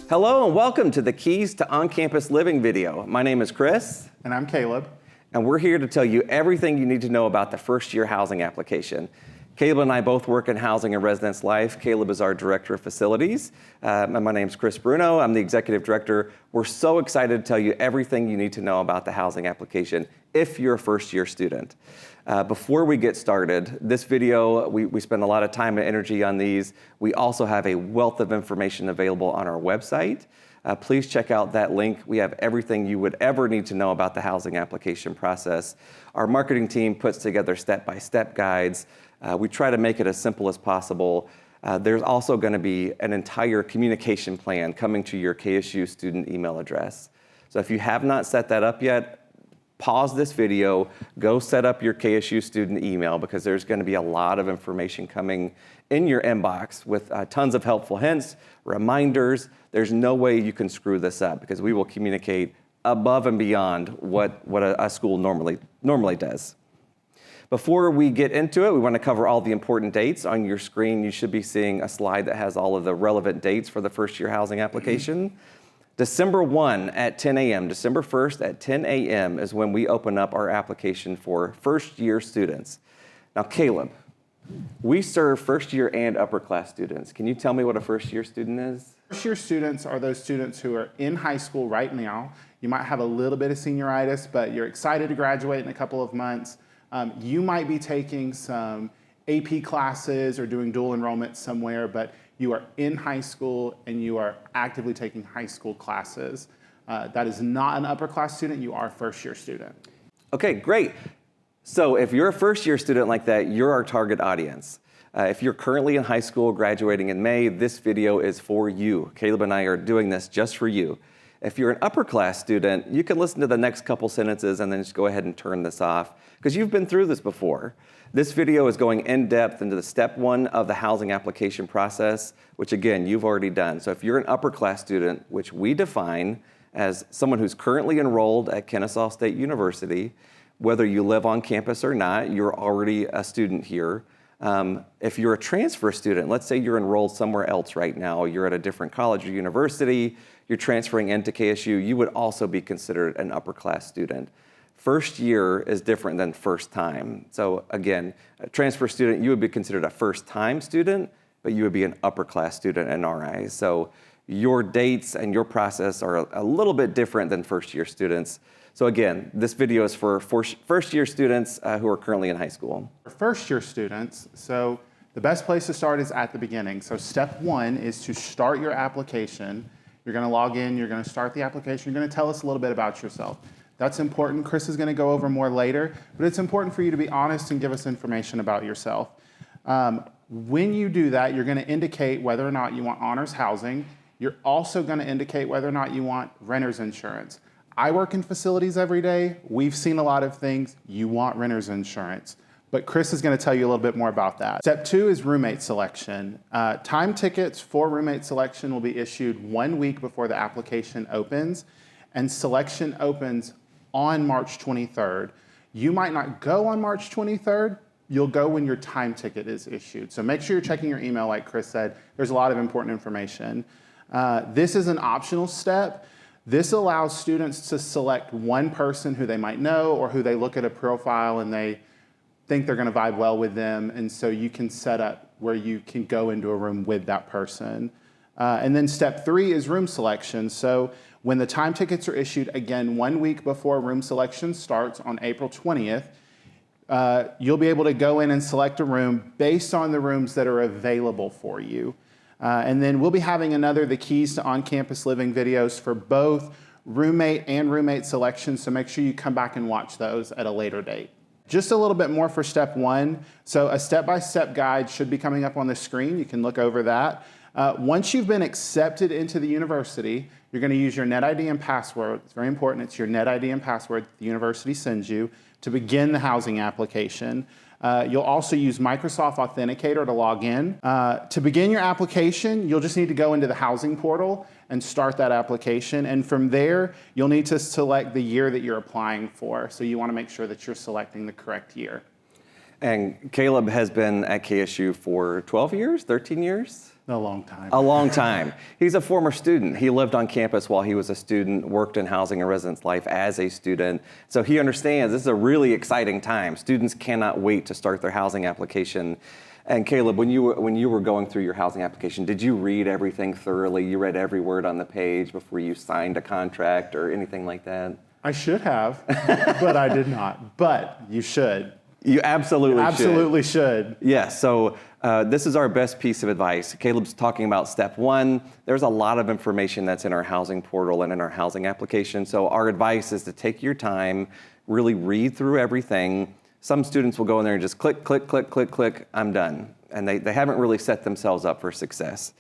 Hello and welcome to the Keys to On-Campus Living video. My name is Chris. And I'm Caleb. And we're here to tell you everything you need to know about the first year housing application. Caleb and I both work in housing and residence life. Caleb is our director of facilities. And my name's Chris Bruno. I'm the executive director. We're so excited to tell you everything you need to know about the housing application if you're a first year student. Before we get started, this video, we spend a lot of time and energy on these. We also have a wealth of information available on our website. Please check out that link. We have everything you would ever need to know about the housing application process. Our marketing team puts together step-by-step guides. We try to make it as simple as possible. There's also going to be an entire communication plan coming to your KSU student email address. So if you have not set that up yet, pause this video, go set up your KSU student email because there's going to be a lot of information coming in your inbox with tons of helpful hints, reminders. There's no way you can screw this up because we will communicate above and beyond what a school normally does. Before we get into it, we want to cover all the important dates. On your screen, you should be seeing a slide that has all of the relevant dates for the first year housing application. December 1 at 10 a.m., December 1st at 10 a.m. is when we open up our application for first year students. Now, Caleb, we serve first year and upper class students. Can you tell me what a first year student is? First year students are those students who are in high school right now. You might have a little bit of senioritis, but you're excited to graduate in a couple of months. You might be taking some AP classes or doing dual enrollment somewhere, but you are in high school and you are actively taking high school classes. That is not an upper class student, you are a first year student. Okay, great. So if you're a first year student like that, you're our target audience. If you're currently in high school, graduating in May, this video is for you. Caleb and I are doing this just for you. If you're an upper class student, you can listen to the next couple sentences and then just go ahead and turn this off because you've been through this before. This video is going in depth into the step 1 of the housing application process, which again, you've already done. So if you're an upper class student, which we define as someone who's currently enrolled at Kennesaw State University, whether you live on campus or not, you're already a student here. If you're a transfer student, let's say you're enrolled somewhere else right now, you're at a different college or university, you're transferring into KSU, you would also be considered an upper class student. First year is different than first time. So again, a transfer student, you would be considered a first time student, but you would be an upper class student in our eyes. So your dates and your process are a little bit different than first year students. So again, this video is for first year students who are currently in high school. For first year students, so the best place to start is at the beginning. So step 1 is to start your application. You're going to log in, you're going to start the application, you're going to tell us a little bit about yourself. That's important. Chris is going to go over more later, but it's important for you to be honest and give us information about yourself. When you do that, you're going to indicate whether or not you want honors housing. You're also going to indicate whether or not you want renter's insurance. I work in facilities every day. We've seen a lot of things. You want renter's insurance. But Chris is going to tell you a little bit more about that. Step 2 is roommate selection. Time tickets for roommate selection will be issued 1 week before the application opens, and selection opens on March 23rd. You might not go on March 23rd. You'll go when your time ticket is issued. So make sure you're checking your email like Chris said. There's a lot of important information. This is an optional step. This allows students to select one person who they might know or who they look at a profile and they think they're going to vibe well with them. And so you can set up where you can go into a room with that person. And then step 3 is room selection. So when the time tickets are issued, again, 1 week before room selection starts on April 20th, you'll be able to go in and select a room based on the rooms that are available for you. And then we'll be having another The Keys to On-Campus Living videos for both roommate and roommate selection, so make sure you come back and watch those at a later date. Just a little bit more for step 1. So a step-by-step guide should be coming up on the screen. You can look over that. Once you've been accepted into the university, you're going to use your NetID and password. It's very important. It's your NetID and password the university sends you to begin the housing application. You'll also use Microsoft Authenticator to log in. To begin your application, you'll just need to go into the housing portal and start that application. And from there, you'll need to select the year that you're applying for. So you want to make sure that you're selecting the correct year. And Caleb has been at KSU for 12 years, 13 years? A long time. A long time. He's a former student. He lived on campus while he was a student, worked in housing and residence life as a student. So he understands this is a really exciting time. Students cannot wait to start their housing application. And Caleb, when you were going through your housing application, did you read everything thoroughly? You read every word on the page before you signed a contract or anything like that? I should have, but I did not. But you should. You absolutely should. Yes, so this is our best piece of advice. Caleb's talking about step one. There's a lot of information that's in our housing portal and in our housing application. So our advice is to take your time, really read through everything. Some students will go in there and just click, click, click, click, click, I'm done. And they haven't really set themselves up for success.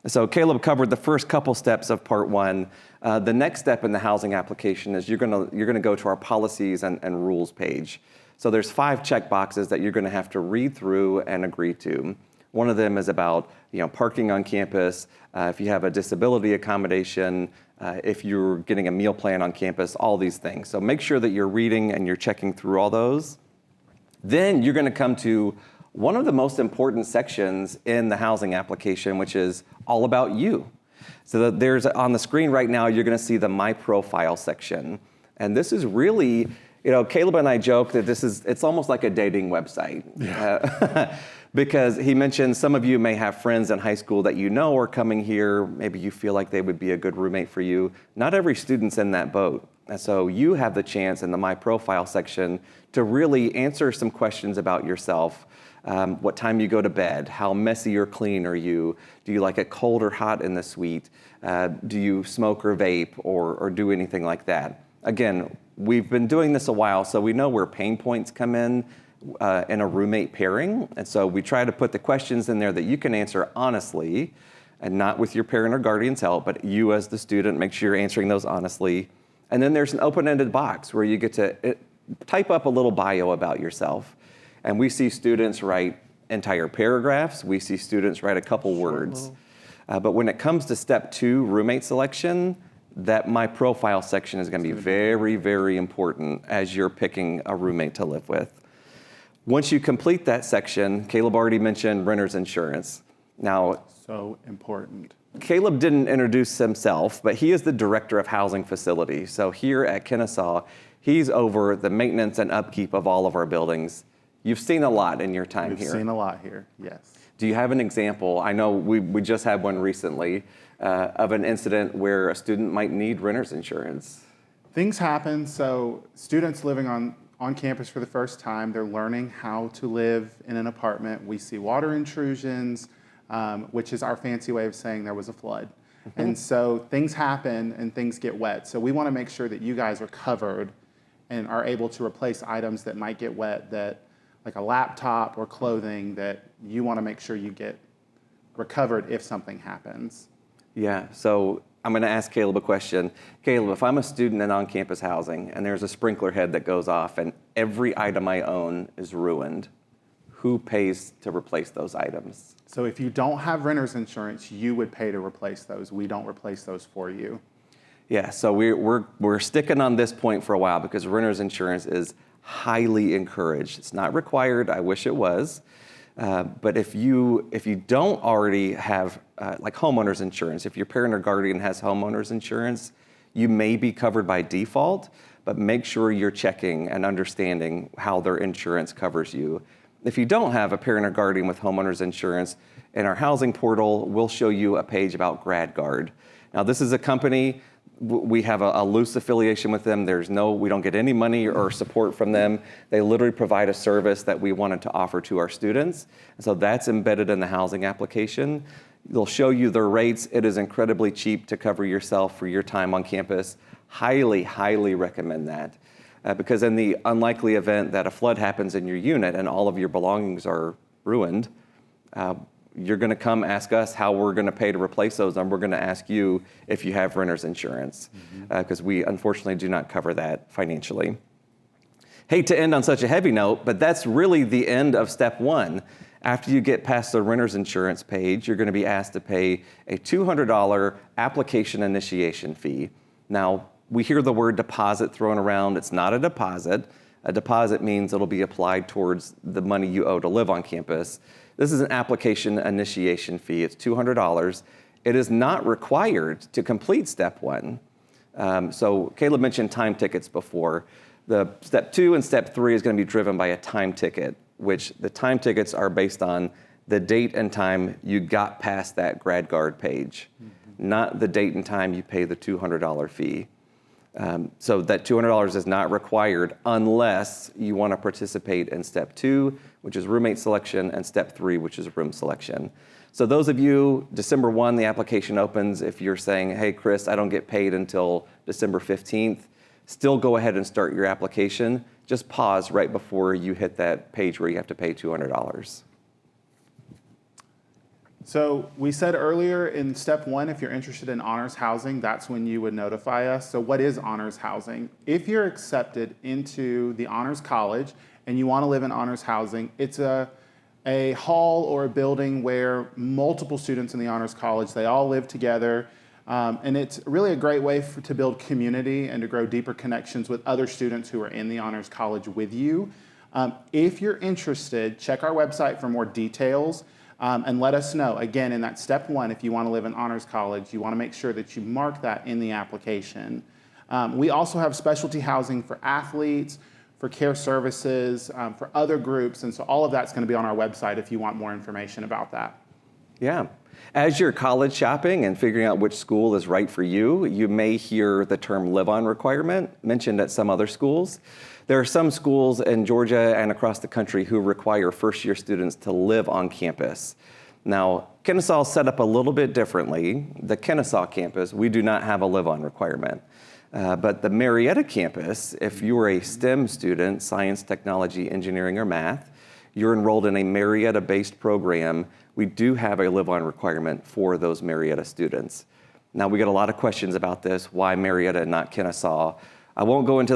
So Caleb covered the first couple steps of part one. The next step in the housing application is you're gonna go to our policies and rules page. So there's 5 check boxes that you're going to have to read through and agree to. One of them is about parking on campus, if you have a disability accommodation, if you're getting a meal plan on campus, all these things. So make sure that you're reading and you're checking through all those. Then you're going to come to one of the most important sections in the housing application, which is all about you. So there's on the screen right now, you're going to see the My Profile section. And this is really, Caleb and I joke that it's almost like a dating website. Yeah. Because he mentioned some of you may have friends in high school that are coming here. Maybe you feel like they would be a good roommate for you. Not every student's in that boat. And so you have the chance in the My Profile section to really answer some questions about yourself. What time you go to bed, how messy or clean are you? Do you like it cold or hot in the suite? Do you smoke or vape or do anything like that? Again, we've been doing this a while, so we know where pain points come in a roommate pairing. And so we try to put the questions in there that you can answer honestly and not with your parent or guardian's help, but you as the student, make sure you're answering those honestly. And then there's an open-ended box where you get to type up a little bio about yourself. And we see students write entire paragraphs. We see students write a couple words. But when it comes to step 2, roommate selection, that My Profile section is going to be very, very important as you're picking a roommate to live with. Once you complete that section, Caleb already mentioned renter's insurance. Now, so important. Caleb didn't introduce himself, but he is the director of housing facilities. So here at Kennesaw, he's over the maintenance and upkeep of all of our buildings. You've seen a lot in your time here. We've seen a lot here, yes. Do you have an example? I know we just had one recently of an incident where a student might need renter's insurance. Things happen. So students living on campus for the first time, they're learning how to live in an apartment. We see water intrusions, which is our fancy way of saying there was a flood. Mm-hmm. And so things happen and things get wet. So we want to make sure that you guys are covered and are able to replace items that might get wet, that like a laptop or clothing, that you want to make sure you get recovered if something happens. Yeah, so I'm going to ask Caleb a question. Caleb, if I'm a student in on-campus housing and there's a sprinkler head that goes off and every item I own is ruined, who pays to replace those items? So if you don't have renter's insurance, you would pay to replace those. We don't replace those for you. Yeah, so we're sticking on this point for a while because renter's insurance is highly encouraged. It's not required. I wish it was. But if you don't already have like homeowner's insurance, if your parent or guardian has homeowner's insurance, you may be covered by default, but make sure you're checking and understanding how their insurance covers you. If you don't have a parent or guardian with homeowner's insurance, in our housing portal, we'll show you a page about GradGuard. Now, this is a company. We have a loose affiliation with them. We don't get any money or support from them. They literally provide a service that we wanted to offer to our students. And so that's embedded in the housing application. They'll show you their rates. It is incredibly cheap to cover yourself for your time on campus. Highly, highly recommend that. Because in the unlikely event that a flood happens in your unit and all of your belongings are ruined, you're going to come ask us how we're going to pay to replace those, and we're going to ask you if you have renter's insurance, because we unfortunately do not cover that financially. Hate to end on such a heavy note, but that's really the end of step 1. After you get past the renter's insurance page, you're going to be asked to pay a $200 application initiation fee. Now, we hear the word deposit thrown around. It's not a deposit. A deposit means it'll be applied towards the money you owe to live on campus. This is an application initiation fee. It's $200. It is not required to complete step one. So Caleb mentioned time tickets before. The step 2 and step 3 is going to be driven by a time ticket, which the time tickets are based on the date and time you got past that grad guard page, not the date and time you pay the $200 fee. So that $200 is not required unless you want to participate in step 2, which is roommate selection, and step 3, which is room selection. So those of you, December 1, the application opens. If you're saying, hey, Chris, I don't get paid until December 15th, still go ahead and start your application. Just pause right before you hit that page where you have to pay $200. So we said earlier in step 1, if you're interested in honors housing, that's when you would notify us. So what is honors housing? If you're accepted into the honors college and you want to live in honors housing, it's a hall or a building where multiple students in the honors college, they all live together. And it's really a great way to build community and to grow deeper connections with other students who are in the honors college with you. If you're interested, check our website for more details. And let us know. Again, in that step 1, if you want to live in honors college, you want to make sure that you mark that in the application. We also have specialty housing for athletes, for care services, for other groups. And so all of that's going to be on our website if you want more information about that. Yeah. As you're college shopping and figuring out which school is right for you, you may hear the term live-on requirement mentioned at some other schools. There are some schools in Georgia and across the country who require first-year students to live on campus. Now, Kennesaw is set up a little bit differently. The Kennesaw campus, we do not have a live-on requirement. But the Marietta campus, if you are a STEM student, science, technology, engineering, or math, you're enrolled in a Marietta-based program, we do have a live-on requirement for those Marietta students. Now, we get a lot of questions about this, why Marietta and not Kennesaw? I won't go into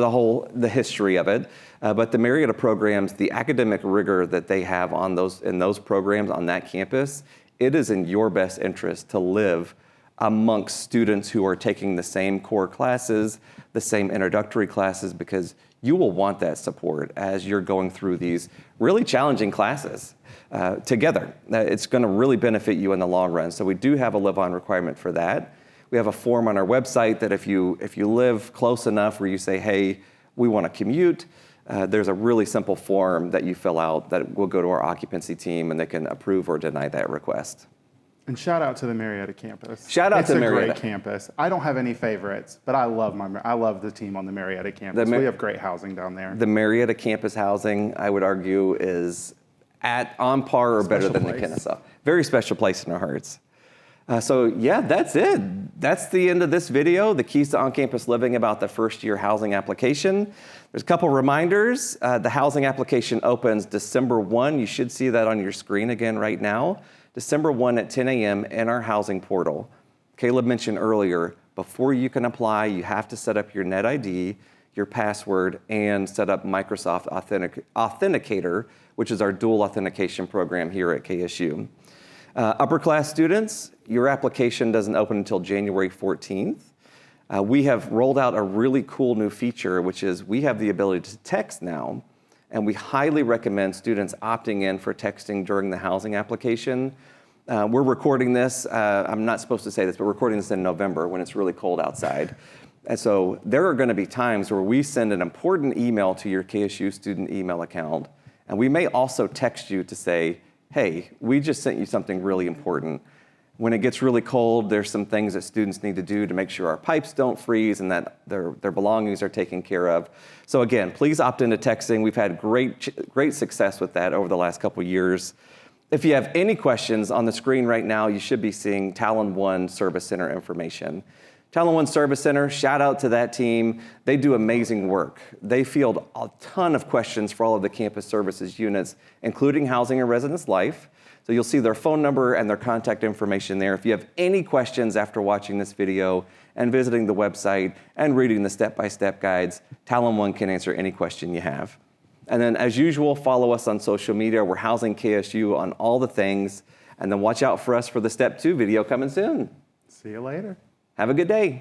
the history of it, but the Marietta programs, the academic rigor that they have in those programs on that campus, it is in your best interest to live amongst students who are taking the same core classes, the same introductory classes, because you will want that support as you're going through these really challenging classes together. It's going to really benefit you in the long run. So we do have a live-on requirement for that. We have a form on our website that if you live close enough where you say, hey, we want to commute, there's a really simple form that you fill out that will go to our occupancy team and they can approve or deny that request. And shout out to the Marietta campus. Shout out to It's Marietta. a great campus. I don't have any favorites, but I love the team on the Marietta campus. We have great housing down there. The Marietta campus housing, I would argue, is on par or better than the Kennesaw. Very special place in our hearts. So yeah, that's it. That's the end of this video, the keys to on-campus living about the first-year housing application. There's a couple reminders. The housing application opens December 1. You should see that on your screen again right now. December 1 at 10 a.m. in our housing portal. Caleb mentioned earlier, before you can apply, you have to set up your NetID, your password, and set up Microsoft Authenticator, which is our dual authentication program here at KSU. Upper class students, your application doesn't open until January 14th. We have rolled out a really cool new feature, which is we have the ability to text now, and we highly recommend students opting in for texting during the housing application. We're recording this, I'm not supposed to say this, but we're recording this in November when it's really cold outside. And so there are going to be times where we send an important email to your KSU student email account, and we may also text you to say, hey, we just sent you something really important. When it gets really cold, there's some things that students need to do to make sure our pipes don't freeze and that their belongings are taken care of. So again, please opt into texting. We've had great success with that over the last couple years. If you have any questions, on the screen right now, you should be seeing Talon One Service Center information. Talon One Service Center, shout out to that team. They do amazing work. They field a ton of questions for all of the campus services units, including housing and residence life. So you'll see their phone number and their contact information there. If you have any questions after watching this video and visiting the website and reading the step-by-step guides, Talon One can answer any question you have. And then as usual, follow us on social media. We're housing KSU on all the things. And then watch out for us for the Step 2 video coming soon. See you later. Have a good day.